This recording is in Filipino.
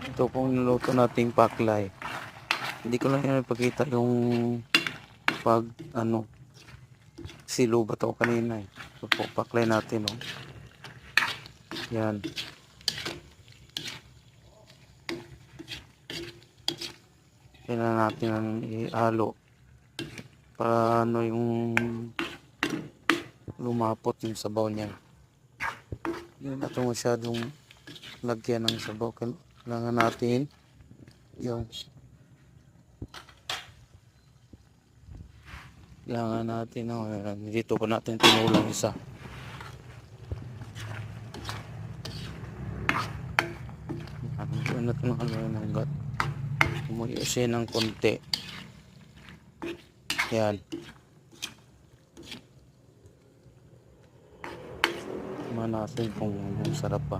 Ito pong niluto nating paklay. Hindi ko lang yan ipakita yung pag ano, silubat ako kanina eh. Ito po, paklay natin oh. Yan. Kailangan natin ang ihalo para ano yung lumapot yung sabaw niya. Hindi natin masyadong lagyan ng sabaw. Kailangan natin yung dito pa natin tinulang isa. Ano na ito ng hanggat umuyusin ng konti. Yan. Tingnan natin kung sarap pa.